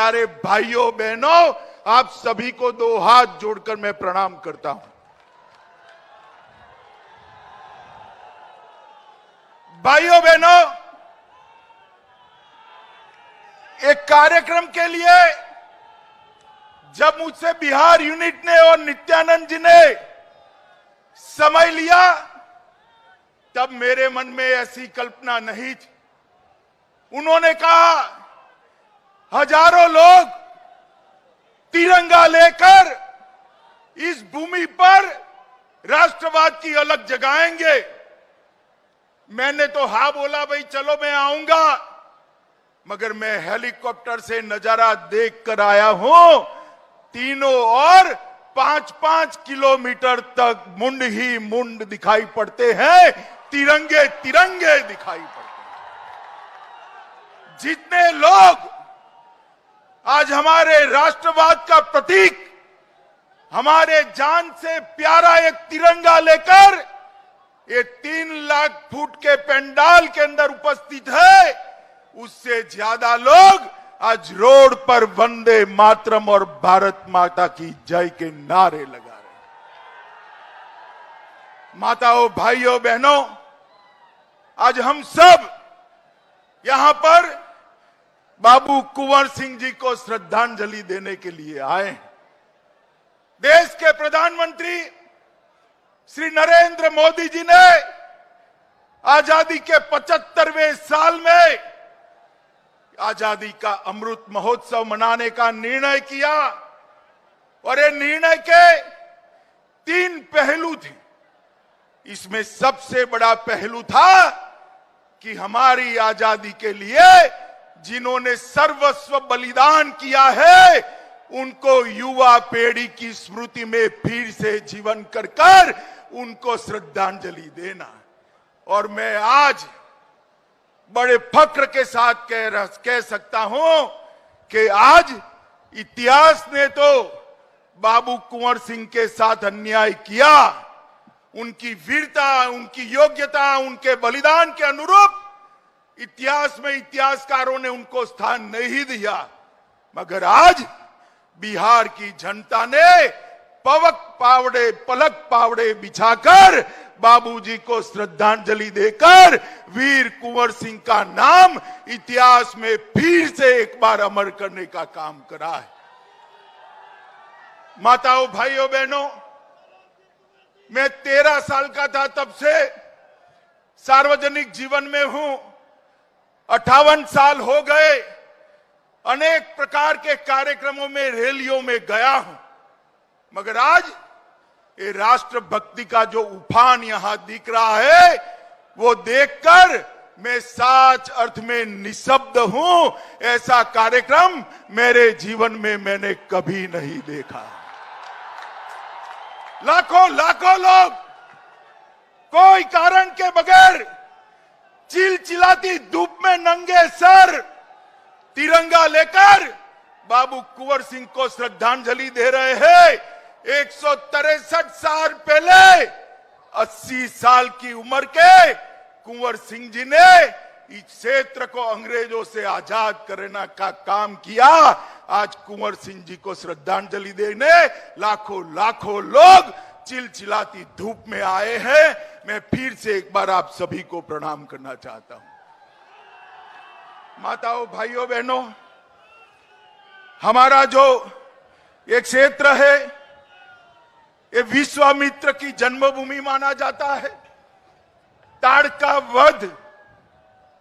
प्यारे भाइयों बहनों, आप सभी को दो हाथ जोड़कर मैं प्रणाम करता हूं। भाइयों बहनों, एक कार्यक्रम के लिए जब मुझसे बिहार यूनिट ने और नित्यानंद जी ने समय लिया, तब मेरे मन में ऐसी कल्पना नहीं थी। उन्होंने कहा, हजारों लोग तिरंगा लेकर इस भूमि पर राष्ट्रवाद की अलग जगाएंगे। मैंने तो हाँ बोला, भाई चलो मैं आऊंगा, मगर मैं हेलीकॉप्टर से नजारा देख कर आया हूं। तीनों और 5-5 किलोमीटर तक मुंड ही मुंड दिखाई पड़ते हैं, तिरंगे तिरंगे दिखाई पड़ते हैं। जितने लोग आज हमारे राष्ट्रवाद का प्रतीक, हमारे जान से प्यारा एक तिरंगा लेकर ये 3 लाख फुट के पंडाल के अंदर उपस्थित है, उससे ज्यादा लोग आज रोड पर वंदे मातरम और भारत माता की जय के नारे लगा रहे हैं। माताओं, भाइयों, बहनों, आज हम सब यहां पर बाबू कुंवर सिंह जी को श्रद्धांजलि देने के लिए आए हैं। देश के प्रधानमंत्री श्री नरेंद्र मोदी जी ने आजादी के 75वें साल में आजादी का अमृत महोत्सव मनाने का निर्णय किया, और ये निर्णय के 3 पहलू थे। इसमें सबसे बड़ा पहलू था कि हमारी आजादी के लिए जिन्होंने सर्वस्व बलिदान किया है, उनको युवा पीढ़ी की स्मृति में फिर से जीवन कर उनको श्रद्धांजलि देना। और मैं आज बड़े फक्र के साथ कह सकता हूं कि आज इतिहास ने तो बाबू कुंवर सिंह के साथ अन्याय किया। उनकी वीरता, उनकी योग्यता, उनके बलिदान के अनुरूप इतिहास में इतिहासकारों ने उनको स्थान नहीं दिया, मगर आज बिहार की जनता ने पलक पावड़े बिछाकर बाबूजी को श्रद्धांजलि देकर वीर कुंवर सिंह का नाम इतिहास में फिर से एक बार अमर करने का काम करा है। माताओं, भाइयों, बहनों, मैं 13 साल का था तब से सार्वजनिक जीवन में हूं। 58 साल हो गए, अनेक प्रकार के कार्यक्रमों में, रैलियों में गया हूं, मगर आज ये राष्ट्रभक्ति का जो उफान यहां दिख रहा है, वो देखकर मैं सच अर्थ में निशब्द हूं। ऐसा कार्यक्रम मेरे जीवन में मैंने कभी नहीं देखा। लाखों लाखों लोग कोई कारण के बगैर चिलचिलाती धूप में नंगे सर तिरंगा लेकर बाबू कुंवर सिंह को श्रद्धांजलि दे रहे हैं। 163 साल पहले 80 साल की उम्र के कुंवर सिंह जी ने इस क्षेत्र को अंग्रेजों से आजाद करने का काम किया। आज कुंवर सिंह जी को श्रद्धांजलि देने लाखों लाखों लोग चिलचिलाती धूप में आए हैं। मैं फिर से एक बार आप सभी को प्रणाम करना चाहता हूं। माताओं, भाइयों, बहनों, हमारा जो एक क्षेत्र है, ये विश्वामित्र की जन्मभूमि माना जाता है। ताड़का वध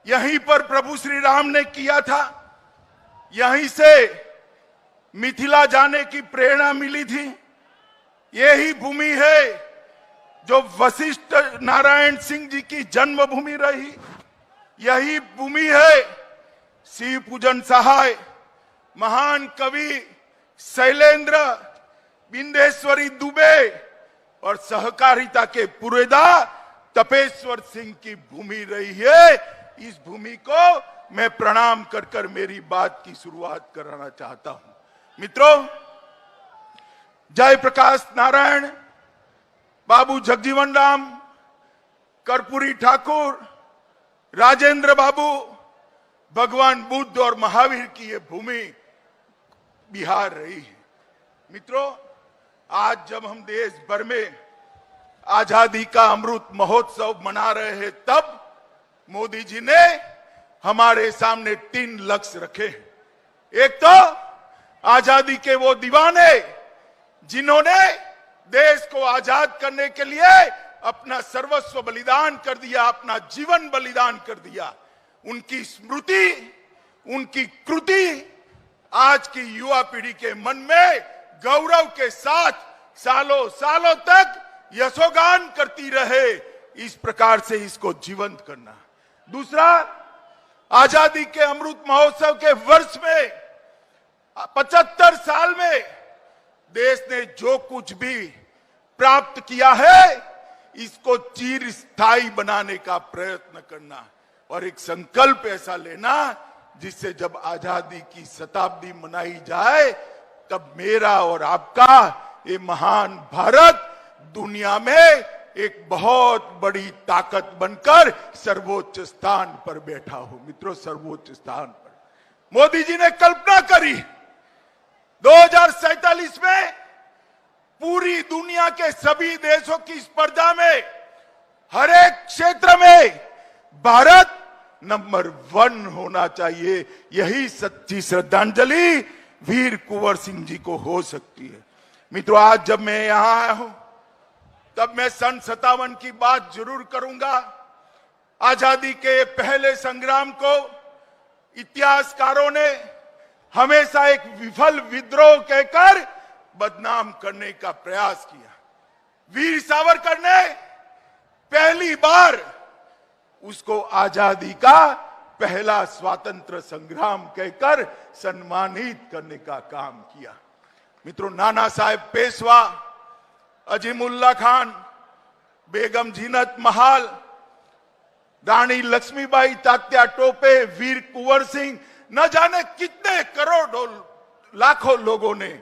यहीं पर प्रभु श्री राम ने किया था। यहीं से मिथिला जाने की प्रेरणा मिली थी। यही भूमि है जो वशिष्ठ नारायण सिंह जी की जन्मभूमि रही। यही भूमि है शिव पूजन सहाय, महान कवि शैलेंद्र, बिंदेश्वरी दुबे और सहकारिता के पुरेदा तपेश्वर सिंह की भूमि रही है। इस भूमि को मैं प्रणाम कर मेरी बात की शुरुआत करना चाहता हूं। मित्रों, जयप्रकाश नारायण, बाबू जगजीवन राम, कर्पूरी ठाकुर, राजेंद्र बाबू, भगवान बुद्ध और महावीर की ये भूमि बिहार रही है। मित्रों, आज जब हम देश भर में आजादी का अमृत महोत्सव मना रहे हैं, तब मोदी जी ने हमारे सामने 3 लक्ष्य रखे। एक तो आजादी के वो दीवाने जिन्होंने देश को आजाद करने के लिए अपना सर्वस्व बलिदान कर दिया, अपना जीवन बलिदान कर दिया, उनकी स्मृति, उनकी कृति आज की युवा पीढ़ी के मन में गौरव के साथ सालों सालों तक यशोगान करती रहे, इस प्रकार से इसको जीवंत करना। दूसरा, आजादी के अमृत महोत्सव के वर्ष में 75 साल में देश ने जो कुछ भी प्राप्त किया है, इसको चिर स्थायी बनाने का प्रयत्न करना और एक संकल्प ऐसा लेना जिससे जब आजादी की शताब्दी मनाई जाए, तब मेरा और आपका ये महान भारत दुनिया में एक बहुत बड़ी ताकत बनकर सर्वोच्च स्थान पर बैठा हो। मित्रों, सर्वोच्च स्थान पर मोदी जी ने कल्पना करी 2047 में पूरी दुनिया के सभी देशों की स्पर्धा में हर एक क्षेत्र में भारत नंबर 1 होना चाहिए। यही सच्ची श्रद्धांजलि वीर कुंवर सिंह जी को हो सकती है। मित्रों, आज जब मैं यहां आया हूं, तब मैं सन 57 की बात जरूर करूंगा। आजादी के पहले संग्राम को इतिहासकारों ने हमेशा एक विफल विद्रोह कहकर बदनाम करने का प्रयास किया। वीर सावरकर ने पहली बार उसको आजादी का पहला स्वातंत्र संग्राम कहकर सम्मानित करने का काम किया। मित्रों, नाना साहेब पेशवा, अजीमुल्ला खान, बेगम जीनत महाल, रानी लक्ष्मीबाई तात्या टोपे, वीर कुंवर सिंह, न जाने कितने करोड़ों लाखों लोगों ने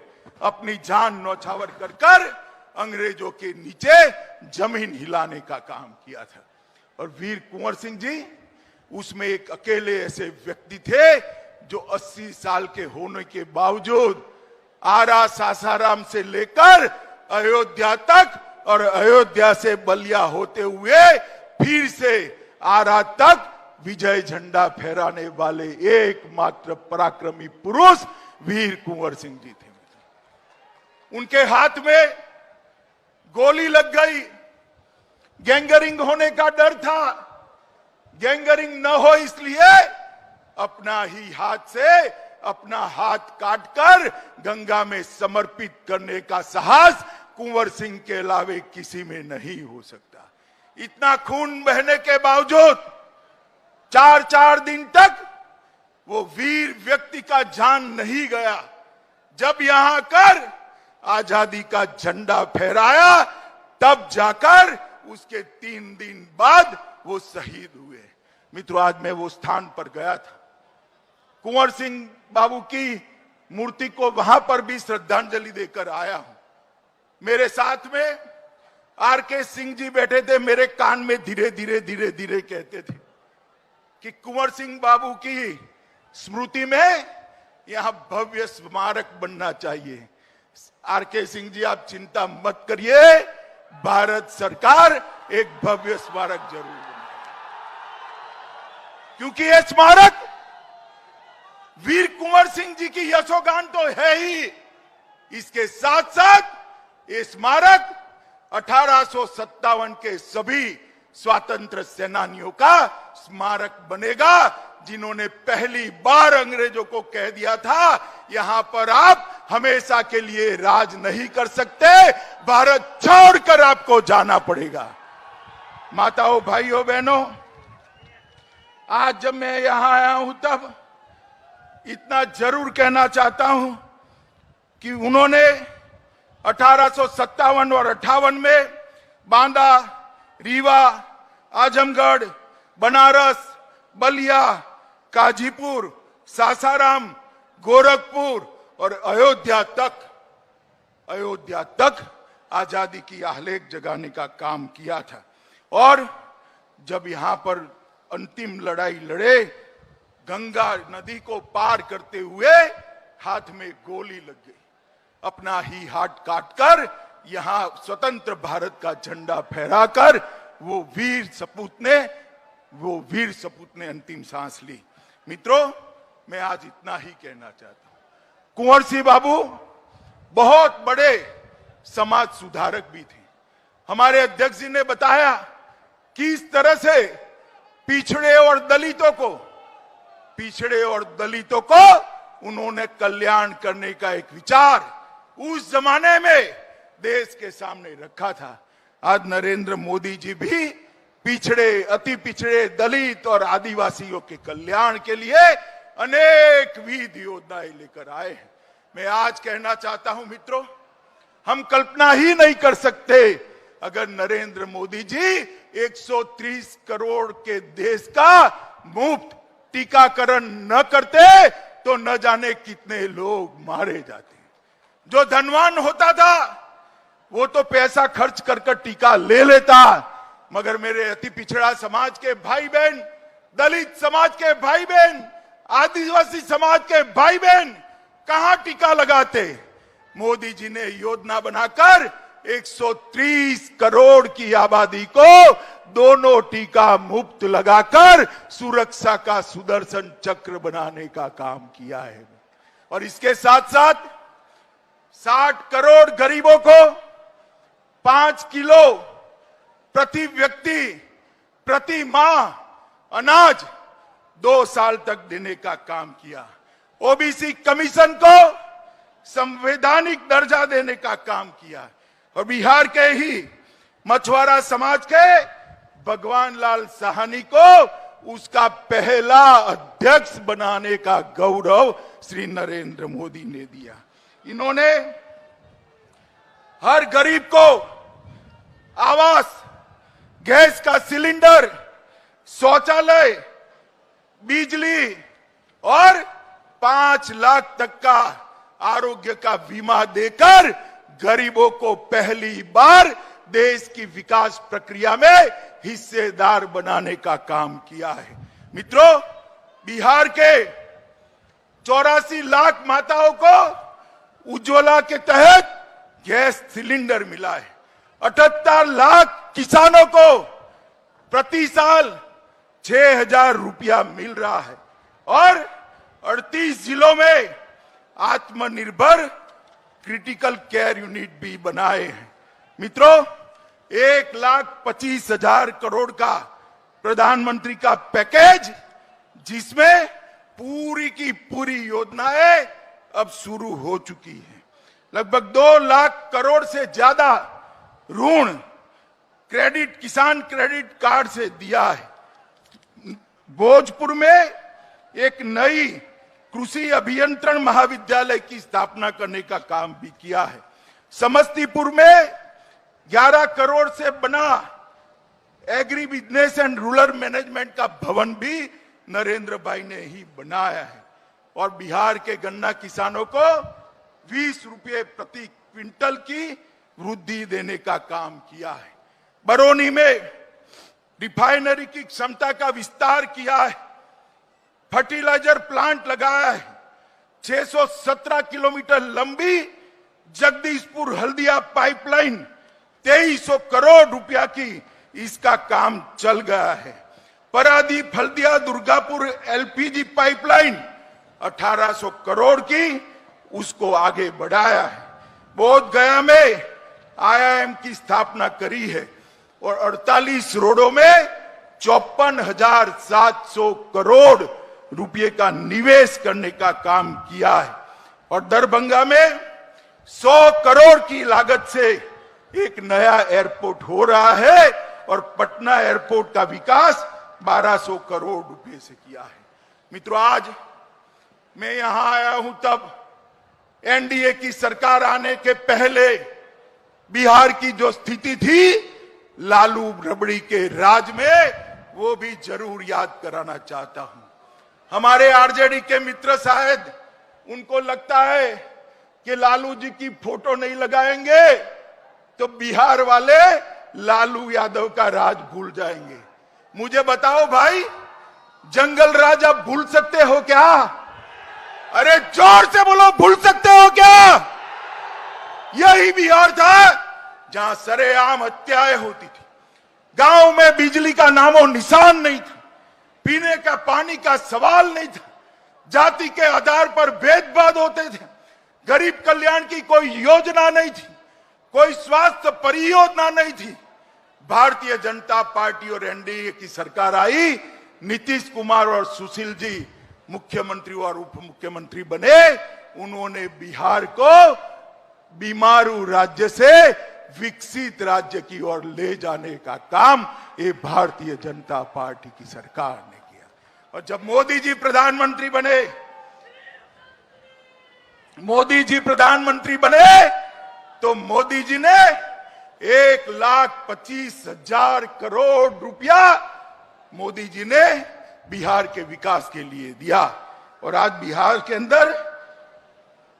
अपनी जान न्यौछावर कर कर अंग्रेजों के नीचे जमीन हिलाने का काम किया था। और वीर कुंवर सिंह जी उसमें एक अकेले ऐसे व्यक्ति थे जो 80 साल के होने के बावजूद आरा सासाराम से लेकर अयोध्या तक और अयोध्या से बलिया होते हुए फिर से आरा तक विजय झंडा फहराने वाले एकमात्र पराक्रमी पुरुष वीर कुंवर सिंह जी थे। उनके हाथ में गोली लग गई, गैंगरिंग होने का डर था। गैंगरिंग न हो इसलिए अपना ही हाथ से अपना हाथ काटकर गंगा में समर्पित करने का साहस कुंवर सिंह के अलावे किसी में नहीं हो सकता। इतना खून बहने के बावजूद 4 दिन तक वो वीर व्यक्ति का जान नहीं गया। जब यहां कर आजादी का झंडा फहराया, तब जाकर उसके 3 दिन बाद वो शहीद हुए। मित्रों, आज मैं वो स्थान पर गया था, कुंवर सिंह बाबू की मूर्ति को वहां पर भी श्रद्धांजलि देकर आया हूं। मेरे साथ में आरके सिंह जी बैठे थे, मेरे कान में धीरे धीरे कहते थे कि कुंवर सिंह बाबू की स्मृति में यहां भव्य स्मारक बनना चाहिए। आरके सिंह जी, आप चिंता मत करिए, भारत सरकार एक भव्य स्मारक जरूर बनाएगी, क्योंकि यह स्मारक वीर कुंवर सिंह जी की यशोगान तो है ही, इसके साथ साथ ये स्मारक 1857 के सभी स्वतंत्र सेनानियों का स्मारक बनेगा, जिन्होंने पहली बार अंग्रेजों को कह दिया था यहां पर आप हमेशा के लिए राज नहीं कर सकते, भारत छोड़कर आपको जाना पड़ेगा। माताओं, भाइयों, बहनों, आज जब मैं यहां आया हूं तब इतना जरूर कहना चाहता हूं कि उन्होंने 1857 और 58 में बांदा, रीवा, आजमगढ़, बनारस, बलिया, काजीपुर, सासाराम, गोरखपुर और अयोध्या तक आजादी की आलेख जगाने का काम किया था। और जब यहां पर अंतिम लड़ाई लड़े, गंगा नदी को पार करते हुए हाथ में गोली लग गई। अपना ही हाथ काटकर यहां स्वतंत्र भारत का झंडा फहराकर वो वीर सपूत ने अंतिम सांस ली। मित्रों, मैं आज इतना ही कहना चाहता हूं। कुंवर सिंह बाबू बहुत बड़े समाज सुधारक भी थे। हमारे अध्यक्ष जी ने बताया कि इस तरह से पिछड़े और दलितों को उन्होंने कल्याण करने का एक विचार उस जमाने में देश के सामने रखा था। आज नरेंद्र मोदी जी भी पिछड़े, अति पिछड़े, दलित और आदिवासियों के कल्याण के लिए अनेक विध योजनाएं लेकर आए हैं। मैं आज कहना चाहता हूं मित्रों, हम कल्पना ही नहीं कर सकते अगर नरेंद्र मोदी जी 130 करोड़ के देश का मुफ्त टीकाकरण न करते तो न जाने कितने लोग मारे जाते। जो धनवान होता था वो तो पैसा खर्च कर टीका ले लेता, मगर मेरे अति पिछड़ा समाज के भाई बहन, दलित समाज के भाई बहन, आदिवासी समाज के भाई बहन कहां टीका लगाते? मोदी जी ने योजना बनाकर 130 करोड़ की आबादी को दोनों टीका मुफ्त लगाकर सुरक्षा का सुदर्शन चक्र बनाने का काम किया है। और इसके साथ साथ 60 करोड़ गरीबों को 5 किलो प्रति व्यक्ति प्रति माह अनाज 2 साल तक देने का काम किया। ओबीसी कमीशन को संवैधानिक दर्जा देने का काम किया। और बिहार के ही मछुआरा समाज के भगवान लाल साहनी को उसका पहला अध्यक्ष बनाने का गौरव श्री नरेंद्र मोदी ने दिया। इन्होंने हर गरीब को आवास, गैस का सिलेंडर, शौचालय, बिजली और 5 लाख तक का आरोग्य का बीमा देकर गरीबों को पहली बार देश की विकास प्रक्रिया में हिस्सेदार बनाने का काम किया है। मित्रों, बिहार के 84 लाख माताओं को उज्ज्वला के तहत गैस सिलेंडर मिला है। 78 लाख किसानों को प्रति साल 6,000 रुपया मिल रहा है और 38 जिलों में आत्मनिर्भर क्रिटिकल केयर यूनिट भी बनाए हैं। मित्रों, 1,25,000 करोड़ का प्रधानमंत्री का पैकेज, जिसमें पूरी की पूरी योजनाएं अब शुरू हो चुकी हैं। लगभग 2 लाख करोड़ से ज्यादा ऋण क्रेडिट, किसान क्रेडिट कार्ड से दिया है। भोजपुर में एक नई कृषि अभियंत्रण महाविद्यालय की स्थापना करने का काम भी किया है। समस्तीपुर में 11 करोड़ से बना agri business and rural management का भवन भी नरेंद्र भाई ने ही बनाया है। और बिहार के गन्ना किसानों को 20 रुपये प्रति क्विंटल की वृद्धि देने का काम किया है। बरौनी में रिफाइनरी की क्षमता का विस्तार किया है। फर्टिलाइजर प्लांट लगाया है। 617 किलोमीटर लंबी जगदीशपुर हल्दिया पाइपलाइन 2300 करोड़ रुपया की इसका काम चल गया है। परादीप हल्दिया दुर्गापुर एलपीजी पाइपलाइन 1800 करोड़ की उसको आगे बढ़ाया है। बोध गया में आईआईएम की स्थापना करी है और 48 रोडों में 54,700 करोड़ रुपये का निवेश करने का काम किया है। और दरभंगा में 100 करोड़ की लागत से एक नया एयरपोर्ट हो रहा है और पटना एयरपोर्ट का विकास 1200 करोड़ रुपए से किया है। मित्रों, आज मैं यहां आया हूं तब एनडीए की सरकार आने के पहले बिहार की जो स्थिति थी लालू रबड़ी के राज में, वो भी जरूर याद कराना चाहता हूं। हमारे आरजेडी के मित्र शायद उनको लगता है कि लालू जी की फोटो नहीं लगाएंगे तो बिहार वाले लालू यादव का राज भूल जाएंगे। मुझे बताओ भाई, जंगल राज आप भूल सकते हो क्या? अरे जोर से बोलो, भूल सकते हो क्या? यही बिहार था जहां सरेआम हत्याएं होती थी, गांव में बिजली का नामो निशान नहीं था, पीने का पानी का सवाल नहीं था, जाति के आधार पर भेदभाव होते थे, गरीब कल्याण की कोई योजना नहीं थी, कोई स्वास्थ्य परियोजना नहीं थी। भारतीय जनता पार्टी और एनडीए की सरकार आई, नीतीश कुमार और सुशील जी मुख्यमंत्री और उप मुख्यमंत्री बने। उन्होंने बिहार को बीमारू राज्य से विकसित राज्य की ओर ले जाने का काम ये भारतीय जनता पार्टी की सरकार ने किया। और जब मोदी जी प्रधानमंत्री बने तो मोदी जी ने 1,25,000 करोड़ रुपया मोदी जी ने बिहार के विकास के लिए दिया। और आज बिहार के अंदर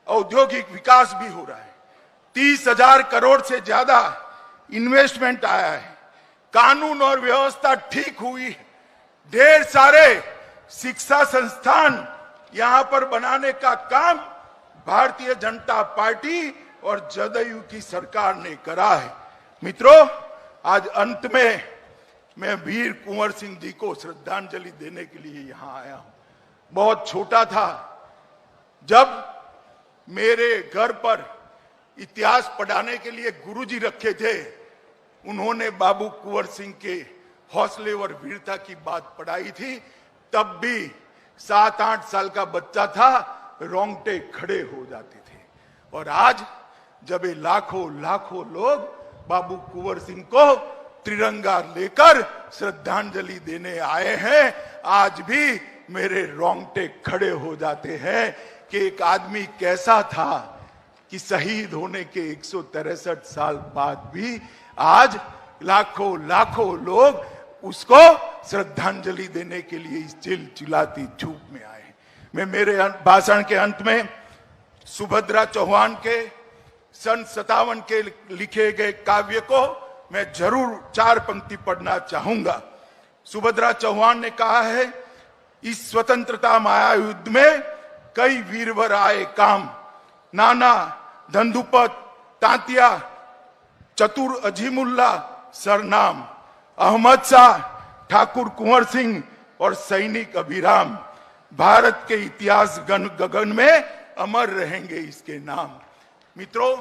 औद्योगिक विकास भी हो रहा है। 30,000 करोड़ से ज्यादा इन्वेस्टमेंट आया है, कानून और व्यवस्था ठीक हुई है, ढेर सारे शिक्षा संस्थान यहां पर बनाने का काम भारतीय जनता पार्टी और जदयू की सरकार ने करा है। मित्रों, आज अंत में मैं वीर कुंवर सिंह जी को श्रद्धांजलि देने के लिए यहां आया हूं। बहुत छोटा था जब मेरे घर पर इतिहास पढ़ाने के लिए गुरुजी रखे थे, उन्होंने बाबू कुंवर सिंह के हौसले और वीरता की बात पढ़ाई थी। तब भी 7-8 साल का बच्चा था, रोंगटे खड़े हो जाते थे। और आज जब ये लाखों लोग बाबू कुंवर सिंह को तिरंगा लेकर श्रद्धांजलि देने आए हैं, आज भी मेरे रोंगटे खड़े हो जाते हैं कि एक आदमी कैसा था कि शहीद होने के 163 साल बाद भी आज लाखों लोग उसको श्रद्धांजलि देने के लिए इस चिलचिलाती धूप में आए। मैं मेरे भाषण के अंत में सुभद्रा चौहान के सन 57 के लिखे गए काव्य को मैं जरूर 4 पंक्ति पढ़ना चाहूंगा। सुभद्रा चौहान ने कहा है, इस स्वतंत्रता माया युद्ध में कई वीरवर आए काम, नाना धंधुपत तांतिया चतुर अजीमुल्ला सरनाम, अहमद शाह ठाकुर कुंवर सिंह और सैनिक अभिराम, भारत के इतिहास गगन में अमर रहेंगे इसके नाम। मित्रों,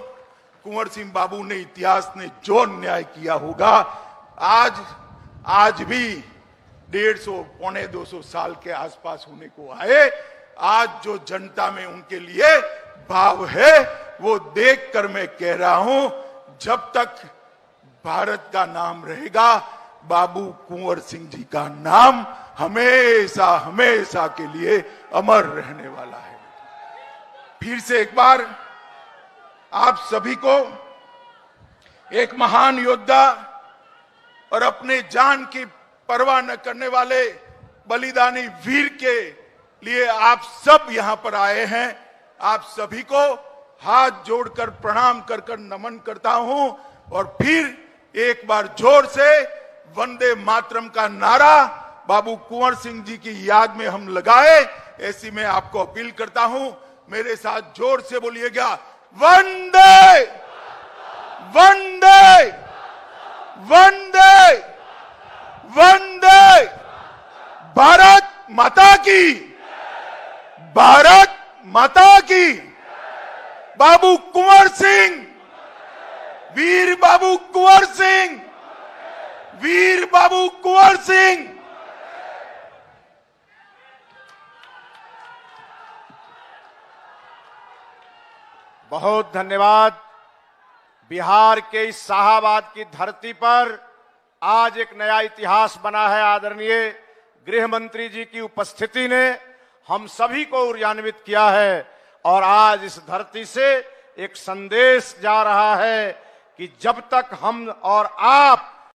कुंवर सिंह बाबू ने इतिहास ने जो न्याय किया होगा, आज भी 150-200 साल के आसपास होने को आए, आज जो जनता में उनके लिए भाव है वो देखकर मैं कह रहा हूं, जब तक भारत का नाम रहेगा, बाबू कुंवर सिंह जी का नाम हमेशा के लिए अमर रहने वाला है। फिर से एक बार आप सभी को एक महान योद्धा और अपने जान की परवाह न करने वाले बलिदानी वीर के लिए आप सब यहां पर आए हैं। आप सभी को हाथ जोड़कर प्रणाम कर नमन करता हूं। और फिर एक बार जोर से वंदे मातरम का नारा बाबू कुंवर सिंह जी की याद में हम लगाए, ऐसी मैं आपको अपील करता हूं। मेरे साथ जोर से बोलिएगा, वंदे वंदे वंदे वंदे, भारत माता की, भारत माता की। बाबू कुंवर सिंह, वीर बाबू कुंवर सिंह, वीर बाबू कुंवर सिंह। बहुत धन्यवाद। बिहार के इस शाहाबाद की धरती पर आज एक नया इतिहास बना है। आदरणीय गृह मंत्री जी की उपस्थिति ने हम सभी को ऊर्जान्वित किया है और आज इस धरती से एक संदेश जा रहा है कि जब तक हम और आप